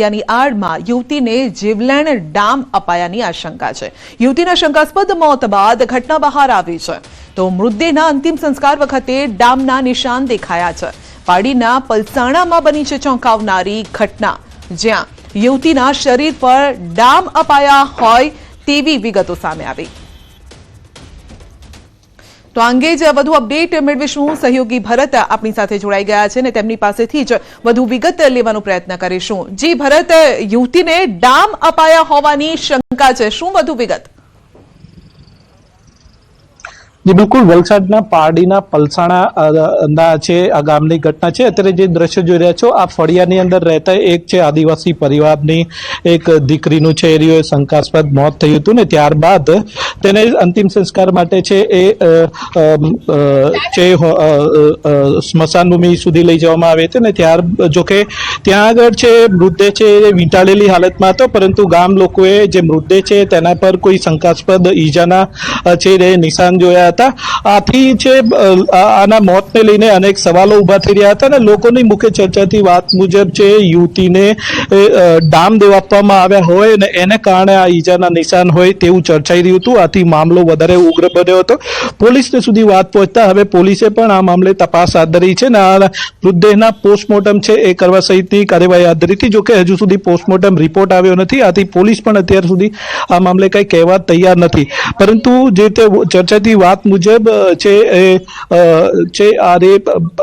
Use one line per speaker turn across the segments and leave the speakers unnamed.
વિદ્યાની આડમાં યુવતીને જીવલેણ ડામ અપાયાની આશંકા છે। યુવતીના શંકાસ્પદ મોત બાદ ઘટના બહાર આવી છે તો મૃતદેહના અંતિમ સંસ્કાર વખતે ડામના નિશાન દેખાયા છે। પાડીના પલસાણામાં બની છે ચોંકાવનારી ઘટના, જ્યાં યુવતીના શરીર પર ડામ અપાયા હોય તેવી વિગતો સામે આવી। તો અંગે જ વધુ અપડેટ મેળવીશું। સહયોગી ભરત આપણી સાથે જોડાઈ ગયા છે ને તેમની પાસેથી જ વધુ વિગત લેવાનો પ્રયત્ન કરીશું। જી ભરત, યુવતીને ડામ અપાયા હોવાની શંકા છે, શું વધુ વિગત?
जी बिल्कुल, वलसाडना पारडीना पलसाणा छे आ गामनी घटना छे। अत्यारे जे दृश्य जोई रह्या छो आ फळियानी अंदर रहता एक छे आदिवासी परिवारनी एक दीकरीनुं छे एरियो शंकास्पद मौत थयुं हतुं ने त्यारबाद तेने अंतिम संस्कार माटे छे ए स्मशान भूमि सुधी लई जवामां आवे छे ने त्यार जोके त्यां आगळ छे मृतदेह छे वींटाळेली हालतमां हतो, परंतु गाम लोकोए जे मृतदेह छे तेना पर कोई शंकास्पद ईजाना छे निशान जोया હતા। આથી છે આના મોતને લઈને અનેક સવાલો ઉભા થઈ રહ્યા હતા અને લોકોની મુખ્ય ચર્ચાથી વાત મુજબ છે યુવતીને ડામ દેવા આપવામાં આવ્યા હોય અને એને કારણે આ ઈજાના નિશાન હોય તેવું ચર્ચાઈ રહ્યું હતું। આથી મામલો વધારે ઉગ્ર બન્યો હતો। પોલીસને સુધી વાત પહોંચતા હવે પોલીસે પણ આ મામલે તપાસ હાથ ધરી છે અને આ મૃતદેહના પોસ્ટમોર્ટમ છે એ કરવા સહિતની કાર્યવાહી હાથ ધરી હતી। જોકે હજુ સુધી પોસ્ટમોર્ટમ રિપોર્ટ આવ્યો નથી, આથી પોલીસ પણ અત્યાર સુધી આ મામલે કંઈ કહેવા તૈયાર નથી। પરંતુ જે તે ચર્ચાથી વાત મુજબ છે આ રે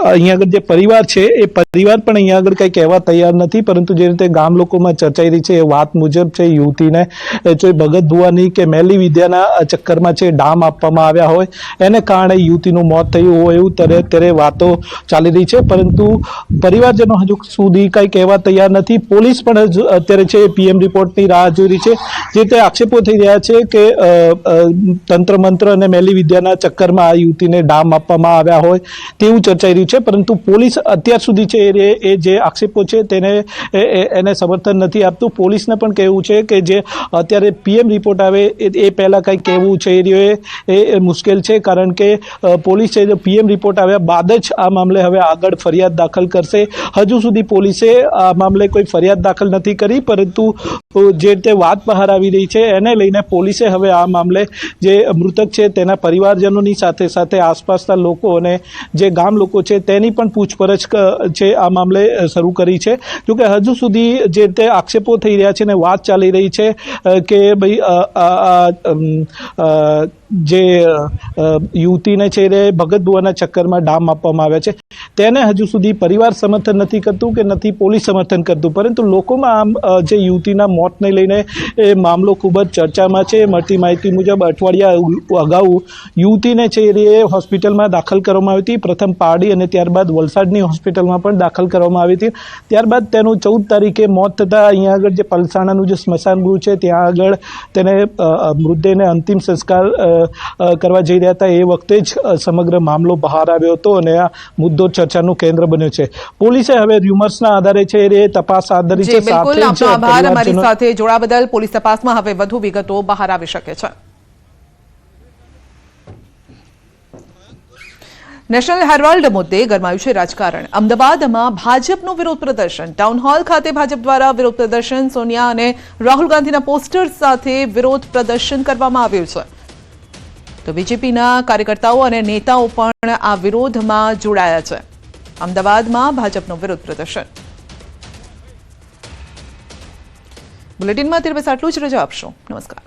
અહીંયા આગળ જે પરિવાર છે એ પરિવાર પણ અહીંયા આગળ કંઈ કહેવા તૈયાર નથી, પરંતુ જે રીતે ગામ લોકોમાં ચર્ચાઈ રહી છે એ વાત મુજબ છે યુવતીને જો ભગત ભુવાની કે મેલી વિદ્યાના ચક્કરમાં છે ડામ આપવામાં આવ્યા હોય એને કારણે યુવતીનું મોત થયું હોય એવું ત્યારે વાતો ચાલી રહી છે, પરંતુ પરિવારજનો હજુ સુધી કંઈ કહેવા તૈયાર નથી। પોલીસ પણ અત્યારે છે પીએમ રિપોર્ટની રાહ જોઈ રહી છે। જે તે આક્ષેપો થઈ રહ્યા છે કે તંત્ર મંત્ર અને મેલી વિદ્યાના ચક્કરમાં આ યુવતીને ડામ આપવામાં આવ્યા હોય તેવું ચર્ચાઈ રહ્યું છે, પરંતુ પોલીસ અત્યાર સુધી છે એ જે આક્ષેપો છે એને સમર્થન નથી આપતું। પોલીસને પણ કહેવું છે કે જે અત્યારે પીએમ રિપોર્ટ આવે એ પહેલા કંઈક કહેવું છે એ મુશ્કેલ છે, કારણ કે પોલીસ છે પીએમ રિપોર્ટ આવ્યા બાદ જ આ મામલે હવે આગળ ફરિયાદ દાખલ કરશે। હજુ સુધી પોલીસે આ મામલે કોઈ ફરિયાદ દાખલ નથી કરી, પરંતુ જે રીતે વાત બહાર આવી રહી છે એને લઈને પોલીસે હવે આ મામલે જે મૃતક છે તેના પરિવારજનોની સાથે સાથે આસપાસના લોકો અને જે ગામ લોકો છે તેની પણ પૂછપરછ છે આ મામલે શરૂ કરી છે। જોકે હજુ સુધી જે રીતે આક્ષેપો થઈ રહ્યા છે ને વાત ચાલી રહી છે કે ભાઈ જે યુવતીને છે એ ભગત ભુવાના ચક્કરમાં ડામ આપવામાં આવ્યા છે તેને હજુ સુધી પરિવાર સમર્થન નથી કરતું કે નથી પોલીસ સમર્થન કરતું, પરંતુ લોકોમાં આમ જે યુવતીના મોતને લઈને એ મામલો ખૂબ જ ચર્ચામાં છે। મળતી માહિતી મુજબ અઠવાડિયા અગાઉ યુવતીને છે એ હોસ્પિટલમાં દાખલ કરવામાં આવી હતી, પ્રથમ પારડી અને ત્યારબાદ વલસાડની હોસ્પિટલમાં પણ દાખલ કરવામાં આવી હતી। ત્યારબાદ તેનું 14 તારીખે મોત થતાં અહીંયા આગળ જે પલસાણાનું જે સ્મશાન ગૃહ છે ત્યાં આગળ તેને મૃતદેહને અંતિમ સંસ્કાર કરવા જઈ રહ્યા હતા એ વખતે જ સમગ્ર મામલો બહાર આવ્યો હતો અને આ મુદ્દો ચર્ચાનું કેન્દ્ર બન્યો છે। પોલીસે હવે ર્યુમર્સના આધારે છે એ તપાસ હાથ ધરી છે।
બિલકુલ, આપનો આભાર અમારી સાથે જોડાવા બદલ। પોલીસ તપાસમાં હવે વધુ વિગતો બહાર આવી શકે છે। નેશનલ હેરાલ્ડ મુદ્દે ગરમાયું છે રાજકારણ। અમદાવાદમાં ભાજપનું વિરોધ પ્રદર્શન, ટાઉન હોલ ખાતે ભાજપ દ્વારા વિરોધ પ્રદર્શન, સોનિયા અને રાહુલ ગાંધીના પોસ્ટર સાથે વિરોધ પ્રદર્શન કરવામાં આવ્યું છે। તો બીજેપીના કાર્યકર્તાઓ અને નેતાઓ પણ આ વિરોધમાં જોડાયા છે। અમદાવાદમાં ભાજપનું વિરોધ પ્રદર્શન। બુલેટિનમાં અત્યારે બસ આટલું જ, રજા આપશો। નમસ્કાર।